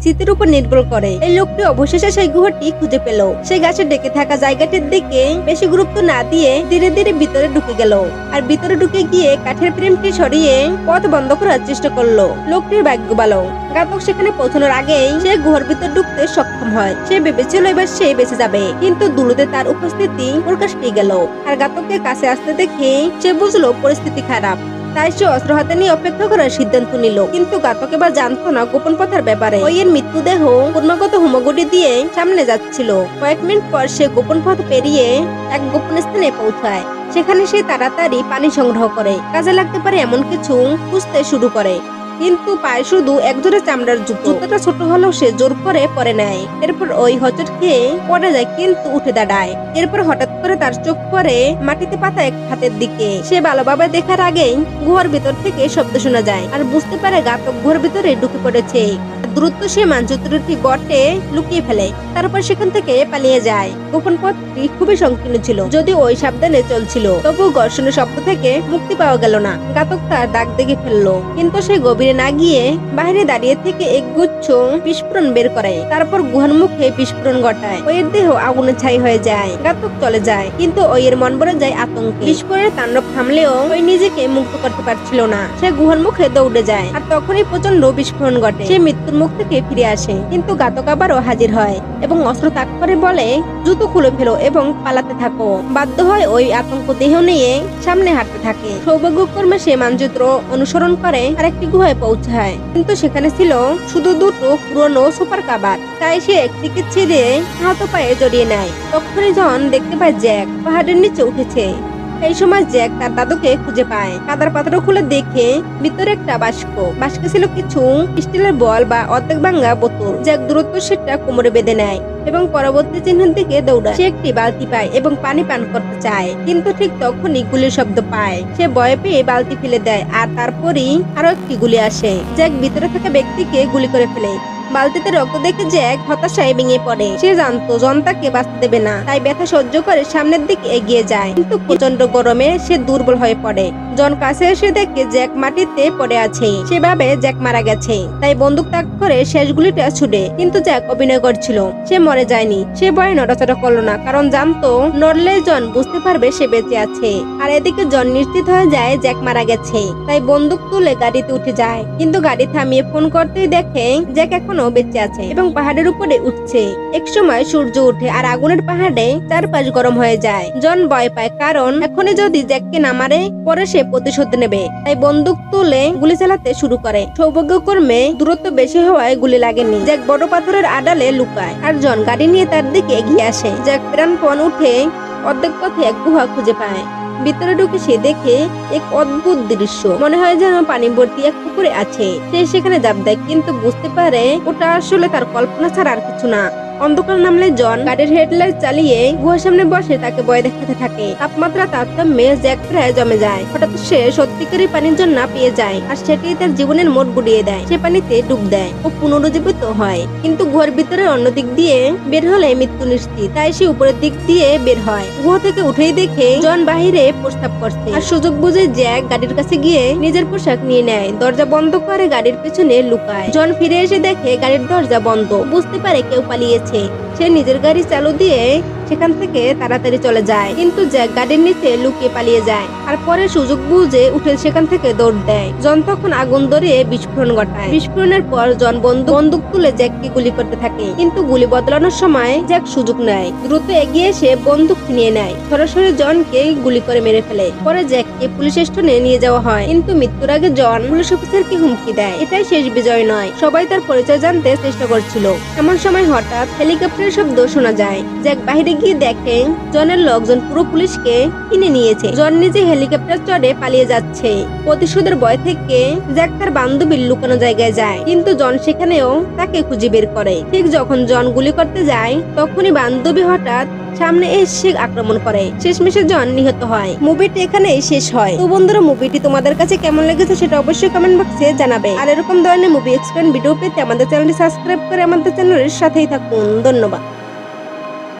স্মৃতির উপর নির্ভর করে। এই লোকটি অবশেষে সেই গুহাটি খুঁজে পেল। সেই গাছে ডেকে থাকা জায়গাটির দিকে বেশি গুরুত্ব না দিয়ে ধীরে ধীরে ভিতরে ঢুকে গেল। আর ভিতরে ঢুকে গিয়ে কাঠের ফ্রেমটি সরিয়ে পথ বন্ধ করার চেষ্টা করলো। লোকটির ভাগ্য ভালো, ঘাতক সেখানে পৌঁছানোর আগেই সে গুহার ভিতর ঢুকতে সক্ষম হয়। সে ভেবেছিল এবার সে বেঁচে যাবে, কিন্তু দুলুতে তার উপস্থিতি প্রকাশ পেয়ে গেল। আর ঘাতককে কাছে আসতে দেখে সে বুঝলো পরিস্থিতি খারাপ। তাই সে অস্ত্র হাতে নিয়ে অপেক্ষা করার সিদ্ধান্ত নিল। কিন্তু ঘাতক এবার জানতো না গোপন পথের ব্যাপারে। ওই এর মৃত্যুদেহ ক্রমাগত হোমাগুটি দিয়ে সামনে যাচ্ছিল। কয়েক মিনিট পর সে গোপন পথ পেরিয়ে এক গোপন স্থানে পৌঁছায়। সেখানে সে তাড়াতাড়ি পানি সংগ্রহ করে কাজে লাগতে পারে এমন কিছু খুঁজতে শুরু করে। কিন্তু পায়ে শুধু একজোড়া চামড়ার জুতোটা ছোট হলেও সে জোর করে পরে নেয়। এরপর ওই হোঁচট খেয়ে পড়ে যায়, কিন্তু উঠে দাঁড়ায়। এরপর হঠাৎ করে তার চোখ পড়ে মাটিতে পাতা এক হাতের দিকে। সে ভালোভাবে দেখার আগেই গুহার ভিতর থেকে শব্দ শোনা যায় আর বুঝতে পারে ঘাতক গুহার ভিতরে ঢুকে পড়েছে। দ্রুত সে মানচিত্রটি বটে লুকিয়ে ফেলে, তারপর সেখান থেকে পালিয়ে যায়। গোপন পথটি খুবই সংকীর্ণ ছিল, যদিও ওই সাবধানে চলছিল, তবু ঘর্ষণের শব্দ থেকে মুক্তি পাওয়া গেল না। ঘাতক তার দাগ দেখে ফেললো, কিন্তু সে গভীরে না গিয়ে বাইরে দাঁড়িয়ে থেকে এক গুচ্ছ বিস্ফোরণ বের করে। তারপর গুহার মুখে বিস্ফোরণ ঘটায়। ওয়ের দেহ আগুনে ছাই হয়ে যায়। ঘাতক চলে যায়, কিন্তু ওয়ের মন ভরে যায় আতঙ্কে। বিস্ফোরণের তাণ্ডব থামলেও ওই নিজেকে মুক্ত করতে পারছিল না। সে গুহার মুখে দৌড়ে যায়, আর তখনই প্রচন্ড বিস্ফোরণ ঘটে। সে মৃত্যুর মুখ থেকে ফিরে আসে, কিন্তু ঘাতক আবারও হাজির হয় এবং অস্ত্র তাক করে বলে, জুতো খুলে ফেলো এবং পালাতে থাকো। বাধ্য হয় ওই আতঙ্ক দেহ নিয়ে সামনে হাঁটতে থাকে। সৌভাগ্যক্রমে সে মানচিত্র অনুসরণ করে আরেকটি গুহায় পৌঁছায়, কিন্তু সেখানে ছিল শুধু দুটো পুরনো সুপার কাবার। তাই সে একটিকে ছেড়ে হাত পায়ে জড়িয়ে নেয়। তখনই জন দেখতে পায় জ্যাক পাহাড়ের নিচে উঠেছে। এই সময় জ্যাক তার দাদুকে খুঁজে পায়। কাদার পাত্র খুলে দেখে ভিতরে একটা বাস্কে ছিল কিছু স্টিলের বল বা অর্ধেক ভাঙা বোতল। জ্যাক দ্রুত সেটা কোমরে বেঁধে নেয় এবং পরবর্তী চিহ্নের দিকে দৌড়ায়। সে একটি বালতি পায় এবং পানি পান করতে চায়, কিন্তু ঠিক তখনই গুলির শব্দ পায়। সে ভয় পেয়ে বালতি ফেলে দেয়, আর তারপরই আরো একটি গুলি আসে। জ্যাক ভিতরে থাকা ব্যক্তিকে গুলি করে ফেলে। বালতিতে রক্ত দেখে জ্যাক হতাশায় ভেঙে পড়ে। সে জানতো জন তাকে বাঁচতে দেবে না, তাই ব্যথা সহ্য করে সামনের দিকে এগিয়ে যায়। কিন্তু প্রচন্ড গরমে সে দুর্বল হয়ে পড়ে। জন কাছে এসে দেখে জ্যাক মাটিতে পড়ে আছে। সে ভাবে জ্যাক মারা গেছে, তাই বন্দুক তাক করে শেষ গুলিটা ছুড়ে। কিন্তু জ্যাক অভিনয় করছিল, সে মরে যায়নি। সে ভয়ে নড়াচড়া করলো না, কারণ জানতো নড়লে জন বুঝতে পারবে সে বেঁচে আছে। আর এদিকে জন নিশ্চিত হয়ে যায় জ্যাক মারা গেছে, তাই বন্দুক তুলে গাড়িতে উঠে যায়। কিন্তু গাড়ি থামিয়ে ফোন করতেই দেখে জ্যাক এখনো বেঁচে আছে এবং পাহাড়ের উপরে উঠছে। এক সময় সূর্য ওঠে আর আগুনের পাহাড়ে চারপাশ গরম হয়ে যায়। জন ভয় পায়, কারণ এখনই যদি জ্যাককে না মারে পরে সে প্রতিশোধ নেবে। তাই বন্দুক তুলে গুলি চালাতে শুরু করে। সৌভাগ্যক্রমে দূরত্ব বেশি হওয়ায় গুলি লাগেনি। জ্যাক বড় পাথরের আড়ালে লুকায়, আর জন গাড়ি নিয়ে তার দিকে এগিয়ে আসে। জ্যাক প্রাণপণ উঠে অর্ধেক পথে এক গুহা খুঁজে পায়। ভিতরে ঢুকে সে দেখে এক অদ্ভুত দৃশ্য। মনে হয় যেন পানি ভর্তি এক পুকুরে আছে। সে সেখানে ঝাঁপ দেয়, কিন্তু বুঝতে পারে ওটা আসলে তার কল্পনা ছাড়া আর কিছু না। অন্ধকার নামলে জন গাড়ির হেডলাইট চালিয়ে গুহার সামনে বসে তাকে ভয় দেখাতে থাকে। তাপমাত্রা তারতম্যে জ্যাক প্রায় জমে যায়। হঠাৎ সে সত্যিকারই পানির জন্য পেয়ে যায়, আর সেটি তার জীবনের মোড় ঘুরিয়ে দেয়। সে পানিতে ডুব দেয় ও পুনরুজ্জীবিত হয়, কিন্তু গুহার ভিতরে অন্য দিক দিয়ে বের হলে মৃত্যু নিশ্চিত। তাই সে উপরের দিক দিয়ে বের হয়। গুহা থেকে উঠেই দেখে জন বাহিরে প্রস্তাব করছে, আর সুযোগ বুঝে জ্যাক গাড়ির কাছে গিয়ে নিজের পোশাক নিয়ে নেয়। দরজা বন্ধ করে গাড়ির পেছনে লুকায়। জন ফিরে এসে দেখে গাড়ির দরজা বন্ধ। বুঝতে পারে কেউ পালিয়েছে। সে নিজের গাড়ি চালু দিয়ে সেখান থেকে তাড়াতাড়ি চলে যায়, কিন্তু জ্যাক গাড়ির নিচে লুকিয়ে পালিয়ে যায়। আর পরে সুযোগ বুঝে উঠে সেখান থেকে দৌড় দেয়। জন তখন আগুন ধরিয়ে বিস্ফোরণ ঘটায়। বিস্ফোরণের পর জন বন্দুক তুলে জ্যাককে গুলি করতে থাকে, কিন্তু গুলি বদলানোর সময় জ্যাক সুযোগ নেয়। দ্রুত এগিয়ে এসে বন্দুক ছিনিয়ে নেয়, সরাসরি জনকে গুলি করে মেরে ফেলে। পরে জ্যাককে পুলিশ স্টেশনে নিয়ে যাওয়া হয়, কিন্তু মৃত্যুর আগে জন পুলিশ অফিসারকে হুমকি দেয় এটাই শেষ বিজয় নয়। সবাই তার পরিচয় জানতে চেষ্টা করছিল। এমন সময় হঠাৎ হেলিকপ্টারের শব্দ শোনা যায়। জ্যাক বাহিরে গিয়ে দেখে জনের লোকজন পুরো পুলিশকে কিনে নিয়েছে। জন নিজে হেলিকপ্টার চড়ে পালিয়ে যাচ্ছে। প্রতিশোধের ভয় থেকে জ্যাক তার বান্ধবীর লুকানো জায়গায় যায়, কিন্তু জন সেখানেও তাকে খুঁজে বের করে। ঠিক যখন জন গুলি করতে যায়, তখনই বান্ধবী হঠাৎ সামনে এসে আক্রমণ করে। শেষমেশে জন নিহত হয়। মুভিটি এখানেই শেষ হয়। তো বন্ধুরা, মুভিটি তোমাদের কাছে কেমন লেগেছে সেটা অবশ্যই কমেন্ট বক্সে জানাবে। আর এরকম ধরনের মুভি এক্সপ্লেন ভিডিও পেতে আমাদের চ্যানেলটি সাবস্ক্রাইব করে আমাদের চ্যানেলের সাথেই থাকুন। ধন্যবাদ।